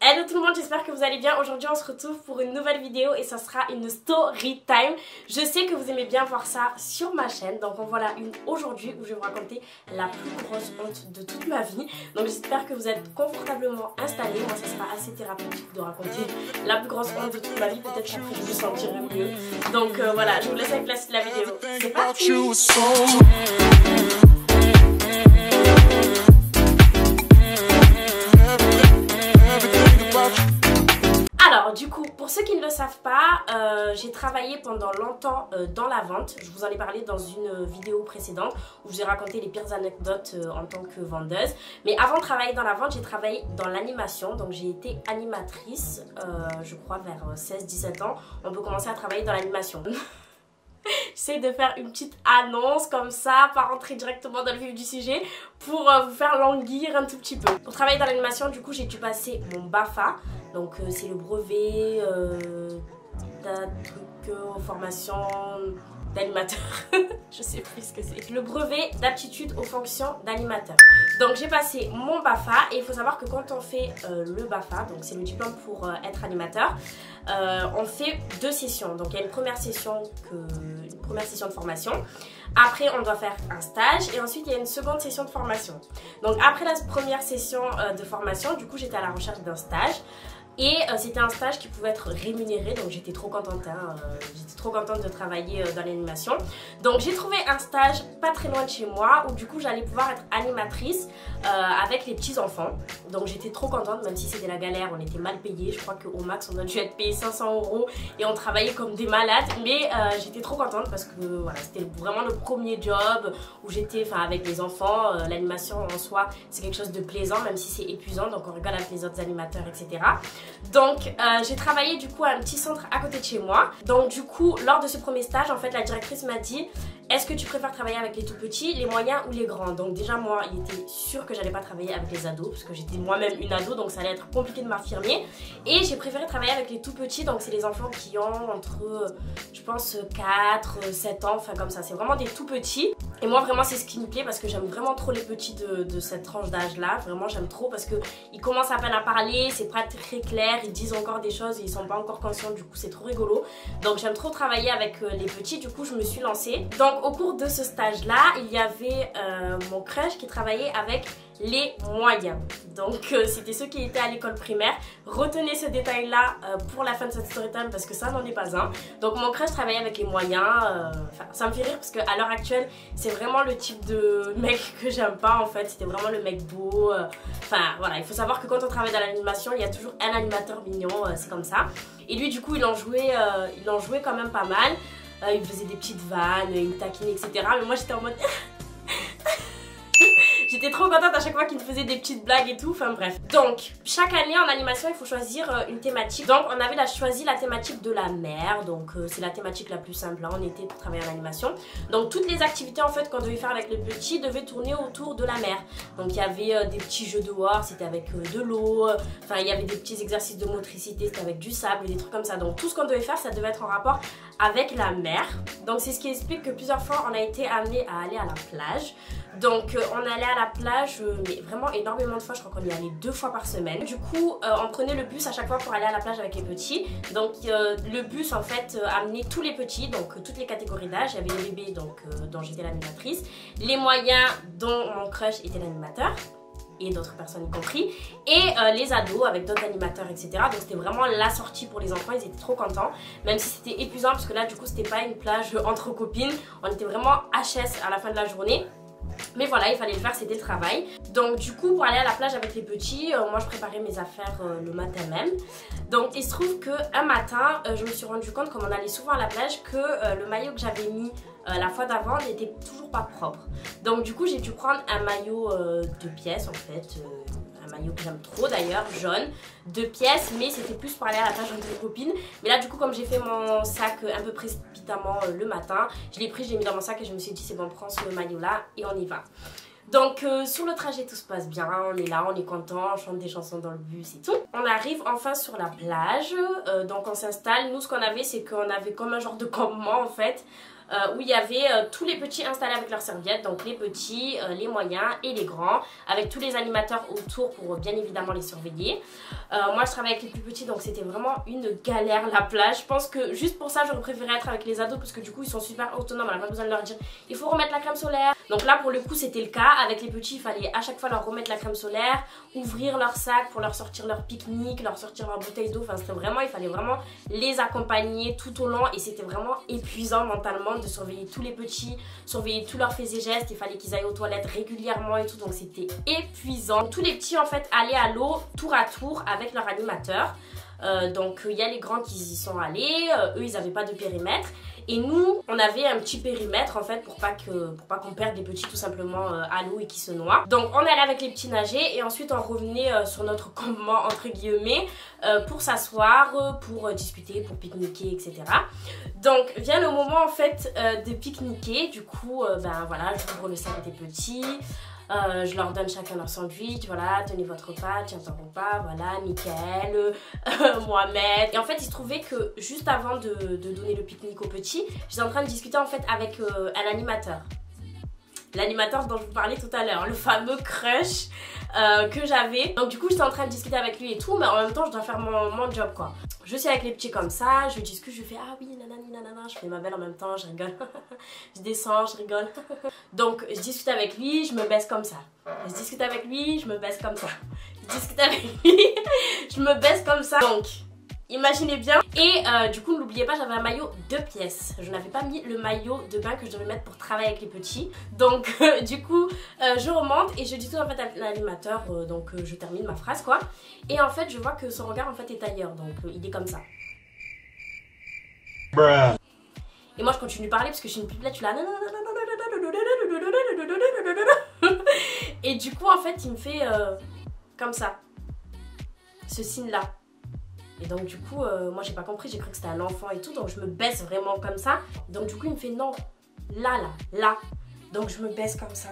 Hello tout le monde, j'espère que vous allez bien. Aujourd'hui on se retrouve pour une nouvelle vidéo et ça sera une story time. Je sais que vous aimez bien voir ça sur ma chaîne, donc en voilà une aujourd'hui où je vais vous raconter la plus grosse honte de toute ma vie. Donc j'espère que vous êtes confortablement installés. Moi ça sera assez thérapeutique de raconter la plus grosse honte de toute ma vie. Peut-être qu'après je me sentirai mieux. Donc voilà, je vous laisse avec la suite de la vidéo. C'est parti. Alors du coup, pour ceux qui ne le savent pas, j'ai travaillé pendant longtemps dans la vente. Je vous en ai parlé dans une vidéo précédente où je vous ai raconté les pires anecdotes en tant que vendeuse. Mais avant de travailler dans la vente, j'ai travaillé dans l'animation. Donc j'ai été animatrice, je crois vers 16-17 ans. On peut commencer à travailler dans l'animation. J'essaie de faire une petite annonce comme ça, pas rentrer directement dans le vif du sujet, pour vous faire languir un tout petit peu. Pour travailler dans l'animation, du coup, j'ai dû passer mon BAFA. Donc c'est le brevet d'un truc formation d'animateur. Je sais plus ce que c'est. Le brevet d'aptitude aux fonctions d'animateur. Donc j'ai passé mon BAFA et il faut savoir que quand on fait le BAFA, donc c'est le diplôme pour être animateur, on fait 2 sessions. Donc il y a une première session de formation. Après on doit faire un stage et ensuite il y a une seconde session de formation. Donc après la première session de formation, du coup j'étais à la recherche d'un stage. Et c'était un stage qui pouvait être rémunéré, donc j'étais trop contente, j'étais trop contente de travailler dans l'animation. Donc j'ai trouvé un stage pas très loin de chez moi où du coup j'allais pouvoir être animatrice avec les petits enfants. Donc j'étais trop contente, même si c'était la galère, on était mal payés. Je crois qu'au max on a dû être payé 500 € et on travaillait comme des malades. Mais j'étais trop contente parce que voilà, c'était vraiment le premier job où j'étais avec les enfants. L'animation en soi c'est quelque chose de plaisant même si c'est épuisant, donc on rigole avec les autres animateurs, etc. Donc j'ai travaillé du coup à un petit centre à côté de chez moi. Donc du coup lors de ce premier stage en fait la directrice m'a dit: est-ce que tu préfères travailler avec les tout petits, les moyens ou les grands? Donc déjà moi il était sûr que j'allais pas travailler avec les ados parce que j'étais moi-même une ado, donc ça allait être compliqué de m'affirmer. Et j'ai préféré travailler avec les tout petits, donc c'est les enfants qui ont entre je pense 4, 7 ans, enfin comme ça, c'est vraiment des tout petits. Et moi vraiment c'est ce qui me plaît parce que j'aime vraiment trop les petits de cette tranche d'âge là. Vraiment j'aime trop parce que ils commencent à peine à parler, c'est pas très clair, ils disent encore des choses et ils sont pas encore conscients, du coup c'est trop rigolo. Donc j'aime trop travailler avec les petits, du coup je me suis lancée. Donc au cours de ce stage là il y avait mon crush qui travaillait avec les moyens. Donc c'était ceux qui étaient à l'école primaire. Retenez ce détail là pour la fin de cette story time parce que ça n'en est pas un. Donc mon crush travaillait avec les moyens. Ça me fait rire parce qu'à l'heure actuelle c'est vraiment le type de mec que j'aime pas en fait. C'était vraiment le mec beau. Enfin voilà, il faut savoir que quand on travaille dans l'animation il y a toujours un animateur mignon, c'est comme ça. Et lui du coup il en jouait quand même pas mal. Il faisait des petites vannes, il me taquinait, etc. Mais moi j'étais en mode j'étais trop contente à chaque fois qu'il me faisait des petites blagues et tout, enfin bref. Donc, chaque année en animation, il faut choisir une thématique. Donc, on avait choisi la thématique de la mer. Donc, c'est la thématique la plus simple en été pour travailler en animation. Donc, toutes les activités en fait qu'on devait faire avec les petits devaient tourner autour de la mer. Donc, il y avait des petits jeux dehors, c'était avec de l'eau. Enfin, il y avait des petits exercices de motricité, c'était avec du sable, des trucs comme ça. Donc, tout ce qu'on devait faire, ça devait être en rapport avec la mer. Donc, c'est ce qui explique que plusieurs fois, on a été amené à aller à la plage. Donc on allait à la plage mais vraiment énormément de fois, je crois qu'on y allait 2 fois par semaine. Du coup on prenait le bus à chaque fois pour aller à la plage avec les petits. Donc le bus en fait amenait tous les petits, donc toutes les catégories d'âge. Il y avait les bébés donc, dont j'étais l'animatrice, les moyens dont mon crush était l'animateur et d'autres personnes y compris, et les ados avec d'autres animateurs, etc. Donc c'était vraiment la sortie pour les enfants, ils étaient trop contents, même si c'était épuisant parce que là du coup c'était pas une plage entre copines, on était vraiment HS à la fin de la journée. Mais voilà, il fallait le faire, c'était le travail. Donc du coup, pour aller à la plage avec les petits, moi je préparais mes affaires le matin même. Donc il se trouve qu'un matin, je me suis rendu compte, comme on allait souvent à la plage, que le maillot que j'avais mis la fois d'avant n'était toujours pas propre. Donc du coup, j'ai dû prendre un maillot 2 pièces en fait. Un maillot que j'aime trop d'ailleurs, jaune, 2 pièces, mais c'était plus pour aller à la plage avec mes copines. Mais là du coup comme j'ai fait mon sac un peu précipitamment le matin, je l'ai pris, je l'ai mis dans mon sac et je me suis dit c'est bon, prends ce maillot là et on y va. Donc sur le trajet tout se passe bien, on est là, on est content, on chante des chansons dans le bus et tout. On arrive enfin sur la plage, donc on s'installe. Nous ce qu'on avait c'est qu'on avait comme un genre de campement en fait. où il y avait tous les petits installés avec leurs serviettes, donc les petits, les moyens et les grands, avec tous les animateurs autour pour bien évidemment les surveiller. Moi je travaille avec les plus petits, donc c'était vraiment une galère la plage. Je pense que juste pour ça j'aurais préféré être avec les ados parce que du coup ils sont super autonomes, on n'a pas besoin de leur dire il faut remettre la crème solaire. Donc là pour le coup c'était le cas, avec les petits il fallait à chaque fois leur remettre la crème solaire, ouvrir leur sac pour leur sortir leur pique-nique, leur sortir leur bouteille d'eau, enfin c'était vraiment, il fallait vraiment les accompagner tout au long et c'était vraiment épuisant mentalement de surveiller tous les petits, surveiller tous leurs faits et gestes, il fallait qu'ils aillent aux toilettes régulièrement et tout, donc c'était épuisant. Tous les petits en fait allaient à l'eau tour à tour avec leur animateur. Donc il y a les grands qui y sont allés, eux ils n'avaient pas de périmètre et nous on avait un petit périmètre en fait pour pas qu'on perde les petits tout simplement à l'eau et qu'ils se noient. Donc on allait avec les petits nager et ensuite on revenait sur notre campement entre guillemets pour s'asseoir, pour discuter, pour pique-niquer, etc. Donc vient le moment en fait de pique-niquer, du coup ben voilà, j'ouvre le sac des petits. Je leur donne chacun leur sandwich, voilà, tenez votre repas, tiens ton repas, voilà, Mickaël, Mohamed. Et en fait, il se trouvait que juste avant de donner le pique-nique aux petits, j'étais en train de discuter en fait avec un animateur. L'animateur dont je vous parlais tout à l'heure, le fameux crush que j'avais. Donc du coup, j'étais en train de discuter avec lui et tout, mais en même temps, je dois faire mon job quoi. Je suis avec les petits comme ça, je discute, je fais ah oui, nanani, nanana, je fais ma belle en même temps, je rigole. Je descends, je rigole. Donc je discute avec lui, je me baisse comme ça. Je discute avec lui, je me baisse comme ça. Je discute avec lui, je me baisse comme ça. Donc imaginez bien. Et du coup n'oubliez pas, j'avais un maillot 2 pièces. Je n'avais pas mis le maillot de bain que je devais mettre pour travailler avec les petits. Donc du coup je remonte et je dis tout en fait à l'animateur. Donc je termine ma phrase quoi. Et en fait je vois que son regard en fait est ailleurs. Donc il est comme ça. Bruh. Et moi je continue de parler parce que je suis une pipelette, je suis là. Et du coup en fait il me fait comme ça. Ce signe là. Et donc du coup moi j'ai pas compris, j'ai cru que c'était un enfant et tout, donc je me baisse vraiment comme ça. Donc du coup il me fait non, là. Donc je me baisse comme ça.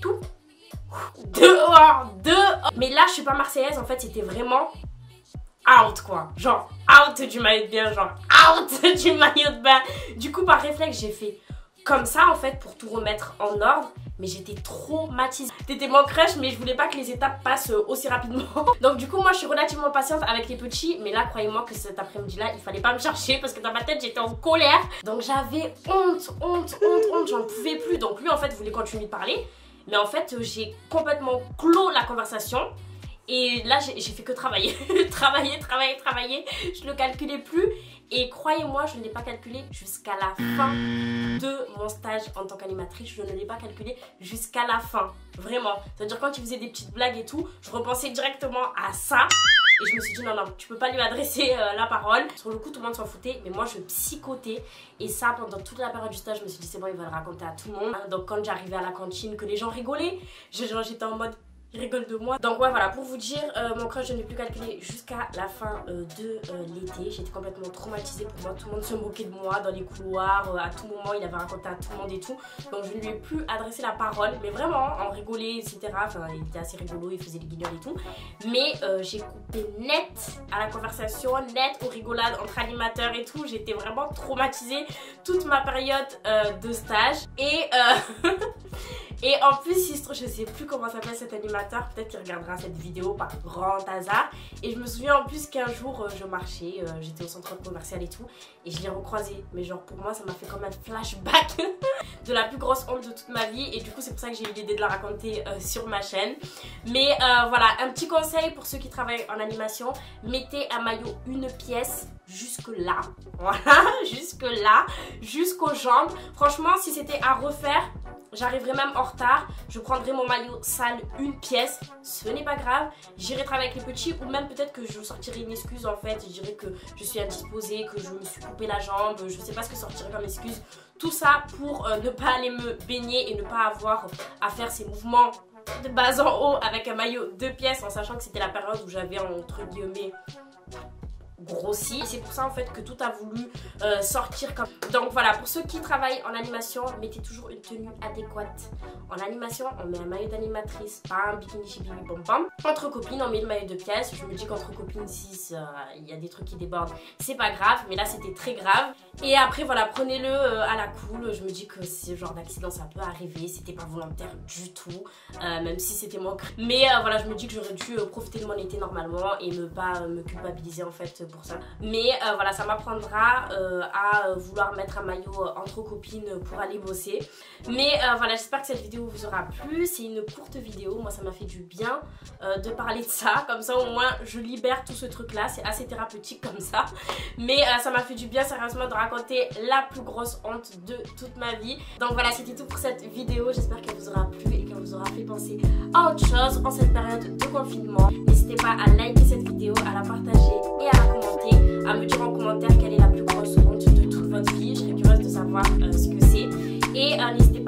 Tout dehors. Mais là je suis pas marseillaise en fait, c'était vraiment out quoi, genre out du maillot de bain, genre out du maillot de bain. Du coup par réflexe j'ai fait comme ça en fait pour tout remettre en ordre. Mais j'étais traumatisée. C'était mon crush mais je voulais pas que les étapes passent aussi rapidement. Donc du coup moi je suis relativement patiente avec les petits. Mais là croyez-moi que cet après-midi là il fallait pas me chercher parce que dans ma tête j'étais en colère. Donc j'avais honte, j'en pouvais plus. Donc lui en fait voulait continuer de parler. Mais en fait j'ai complètement clos la conversation. Et là j'ai fait que travailler. travailler. Je ne calculais plus. Et croyez-moi, je ne l'ai pas calculé jusqu'à la fin de mon stage en tant qu'animatrice. Je ne l'ai pas calculé jusqu'à la fin. Vraiment. C'est-à-dire quand il faisait des petites blagues et tout, je repensais directement à ça. Et je me suis dit non, tu peux pas lui adresser la parole. Sur le coup, tout le monde s'en foutait. Mais moi, je psychotais. Et ça, pendant toute la période du stage, je me suis dit c'est bon, il va le raconter à tout le monde. Donc quand j'arrivais à la cantine, que les gens rigolaient, j'étais en mode... Ils rigolent de moi. Donc ouais voilà, pour vous dire, mon crush je n'ai plus calculé jusqu'à la fin de l'été. J'étais complètement traumatisée pour moi. Tout le monde se moquait de moi dans les couloirs. À tout moment il avait raconté à tout le monde et tout. Donc je ne lui ai plus adressé la parole. Mais vraiment, on rigolait etc. Enfin il était assez rigolo, il faisait des guignols et tout. Mais j'ai coupé net à la conversation, net aux rigolades entre animateurs et tout. J'étais vraiment traumatisée toute ma période de stage. Et en plus, je sais plus comment s'appelle cet animateur, peut-être qu'il regardera cette vidéo par grand hasard. Et je me souviens en plus qu'un jour, je marchais, j'étais au centre commercial et tout, et je l'ai recroisé. Mais genre pour moi, ça m'a fait comme un flashback de la plus grosse honte de toute ma vie. Et du coup, c'est pour ça que j'ai eu l'idée de la raconter sur ma chaîne. Mais voilà, un petit conseil pour ceux qui travaillent en animation, mettez un maillot 1 pièce jusque là, voilà, jusque là, jusqu'aux jambes. Franchement, si c'était à refaire, j'arriverai même en retard, je prendrai mon maillot sale 1 pièce, ce n'est pas grave, j'irai travailler avec les petits ou même peut-être que je sortirai une excuse en fait, je dirais que je suis indisposée, que je me suis coupé la jambe, je sais pas ce que sortirait comme excuse, tout ça pour ne pas aller me baigner et ne pas avoir à faire ces mouvements de bas en haut avec un maillot 2 pièces en sachant que c'était la période où j'avais entre guillemets grossi. C'est pour ça en fait que tout a voulu sortir comme... Donc voilà, pour ceux qui travaillent en animation, mettez toujours une tenue adéquate. En animation, on met un maillot d'animatrice, pas un bikini chibi bom bam. Entre copines, on met le maillot de pièce. Je me dis qu'entre copines, si il y a des trucs qui débordent, c'est pas grave, mais là c'était très grave. Et après voilà, prenez-le à la cool. Je me dis que ce genre d'accident ça peut arriver, c'était pas volontaire du tout, même si c'était moi. Mais voilà, je me dis que j'aurais dû profiter de mon été normalement et ne pas me culpabiliser en fait pour ça. Mais voilà, ça m'apprendra à vouloir mettre un maillot entre copines pour aller bosser. Mais voilà, j'espère que cette vidéo vous aura plu. C'est une courte vidéo, moi ça m'a fait du bien de parler de ça, comme ça au moins je libère tout ce truc là, c'est assez thérapeutique comme ça. Mais ça m'a fait du bien sérieusement de raconter la plus grosse honte de toute ma vie. Donc voilà, c'était tout pour cette vidéo, j'espère qu'elle vous aura plu et qu'elle vous aura fait penser à autre chose en cette période de confinement. N'hésitez pas à liker cette vidéo, à la partager et à la commenter, à me dire en commentaire quelle est la plus grosse honte de toute votre vie. Je serais curieuse de savoir ce que c'est. Et n'hésitez pas